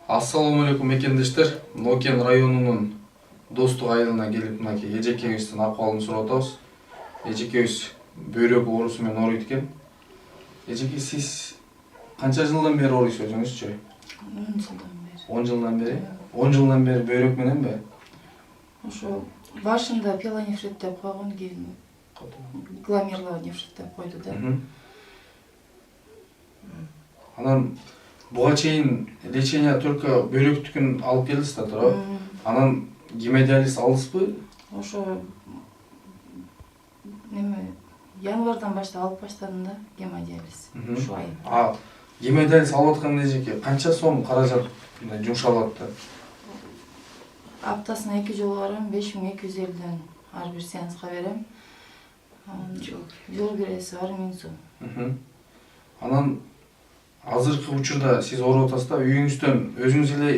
Ассаламу алейкум мекендештер. Нокен районунун Достук айылына келип мынакей эжекебиздин акыбалын сурап атабыз. Эжекебиз бөйрөк оорусу менен ооруйт экен. Эжеке, сиз канча жылдан бери ооруйсуз өзүңүзчү? 10 жылдан бери. 10 жылдан бери? 10 жылдан бери бөйрөк мененби? Ошо башында пилонефрит деп койгон, кийин гломеруло нефрит деп койду да. Анан буга чейин лечение только бөйрөктүкүн алып келдиз да, туурабы? Анан гемодиализ алдыңызбы? Ошо январдан баштап алып баштадым да, гемодиализ. Ушу айы. Гемодиализ алып атканда эжеке канча сом каражат жумшалат да? Аптасына 2 жолу барам, 5250ден ар бир сеанска берем. Жол киреси бар 1000 сом. Анан азыркы учурда сиз ооруп атасыз да, үйүңүздөн өзүңүз эле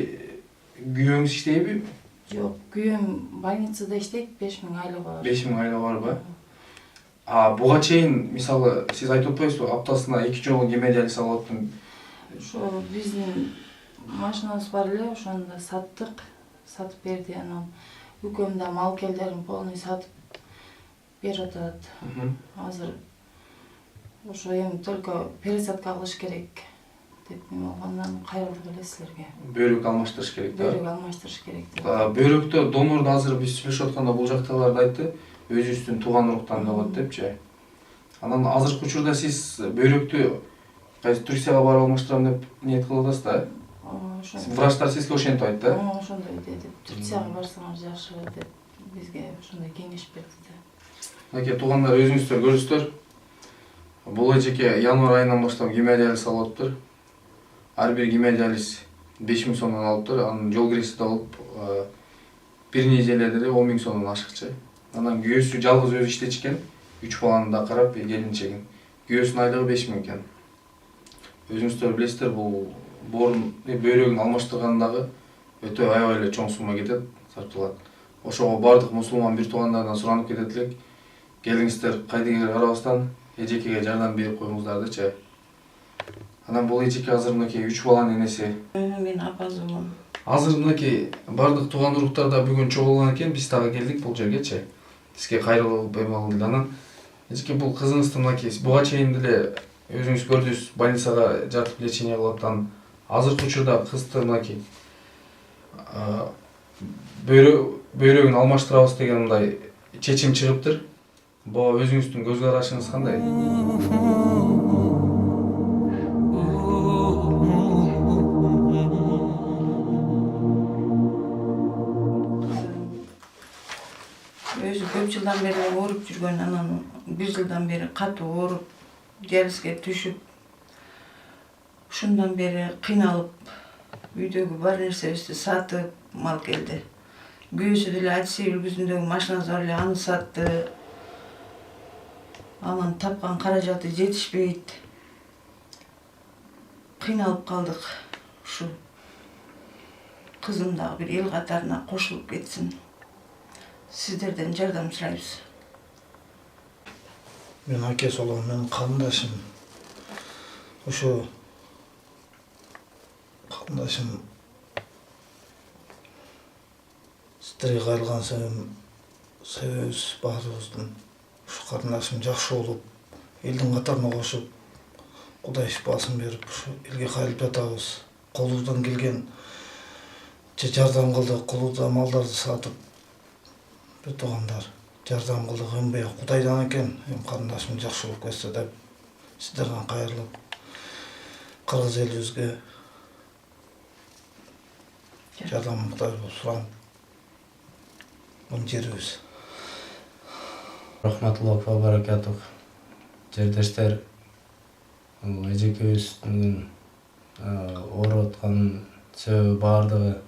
күйөөңүз иштейби? Жок, күйөөм больницада иштейт, 5000 айлыгы бар. 5000 айлыгы барбы? Буга чейин мисалы сиз айтып атпайсызбы, аптасына 2 жолу гемодиализ алып аттым. Ошо биздин машинабыз бар эле, ошондо саттык, сатып берди. Анан үкөм да мал келдерин полный сатып берип атат. Азыр ошо эми только пересадка кылыш керек деп болгондон кайрылдык эле силерге. Бөйрөк алмаштырыш керек да. Бөйрөк алмаштырыш керек деп. Бөйрөктө донорду азыр биз сүйлөшүп атканда бул жактагылар да айтты, өзүбүздүн тууган уруктан болот депчи. Анан азыркы учурда сиз бөйрөктү кайсы Турцияга барып алмаштырам деп ниет кылып атасыз да? Врачтар сизге ошентип айтты да? Ошондой деди. Турцияга барсаңар жакшы деп бизге ошондой кеңеш берди да. Мынакей туугандар, өзүңүздөр көрүсүздөр. Бул эжеке январ айынан баштап гемодиализ алып атыптыр. Ар бир гемодиализ 5000 сомдон алыптыр. Анын жол киреси да болуп бир нежеледе эле 10 000 сомдон ашыкчы. Анан күйөөсү жалгыз өзү иштечкен. 3 баланы да карап, келинчегин. Күйөөсүнүн айлыгы 5000 экен. Өзүңүздөр билесиздер, бул борун бөйрөгүн алмаштыргандагы өтө аябай эле чоң сумма кетет, сарпталат. Ошого бардык мусулман бир туугандардан суранып кетет элек. Келиңиздер, кайдыгер карабастан эжекеге жардам берип коюңуздар дечи. Анан бул эжеке азыр мынакей 3 баланын энеси. Мен апазымын. Азыр мынакей бардык тууган уруктарда бүгүн чогулган экен, биз дагы келдик бул жергечи. Сизге кайрылып эмалды. Анан эжеке, бул кызыңызды мынакей буга чейин деле өзүңүз көрдүңүз, больницага жатып лечение кылып аткан. Азыркы учурда кызды мынакей бөйрөгүн алмаштырабыз деген мындай чечим чыгыптыр. Буга өзүңүздүн көз карашыңыз кандай? Өзү көп жылдан бери ооруп жүргөн, анан 1 жылдан бери катуу ооруп, диализге түшүп, ушундан бери кыйналып, үйдөгү бар нерсебизди сатып, мал келди. Күйөөсү деле Одиссей үлгүсүндөгү машинасы бар эле, аны сатты. Анан тапкан каражаты жетишпейт. Кыйналып калдык. Ушу кызым дагы бир эл катарына кошулуп кетсин. Сиздерден жардам сурайбыз. Мен акесі болом, менин карындашым. Ошо карындашым сиздерге кайрылган себебибиз баарыбыздын. Ушу карындашым жакшы болуп, элдин катарына кошуп, Кудай шифасын берип, ушу элге кайрылып жатабыз. Колубуздан келген жардам кылдык, колубузда малдарды сатып, бир туугандар жардам кылдык. Эми Кудайдан экен, эми карындашым жакшы болуп кетсе деп сиздерден кайрылып, кыргыз элибизге жардам муктаж болуп суранып, бул жерибиз. Рахматуллах ва баракатух. Жердештер, эжекебиздин ооруп аткан себеби баардыгы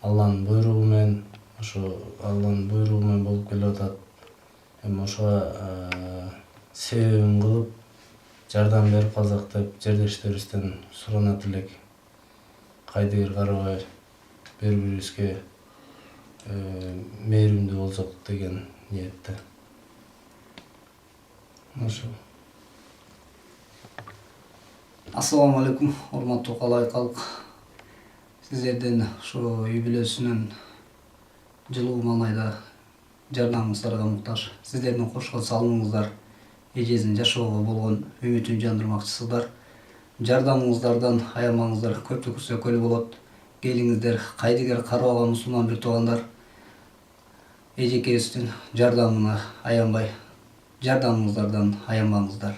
Алланын буйругу менен, ошо Алланын буйругу менен болуп келип атат. Эми ошого себебин кылып жардам берип калсак деп жердештерибизден суранат элек. Кайдыгер карабай бири-бирибизге мээримдүү болсок деген ниетте. Ошо. Ассаламу алейкум, урматтуу калай калк. Сиздерден ошо үй бүлөсүнүн жылуу маанайда жардамыңыздарга муктаж. Сиздердин кошкон салымыңыздар эжесинин жашоого болгон үмүтүн жандырмакчысыздар. Жардамыңыздардан аянбаңыздар, көптү көрсөккөлү болот. Келиңиздер, кайдыгер карабаган мусулман бир туугандар эжекебиздин жардамына аянбай, жардамыңыздардан аянбаңыздар.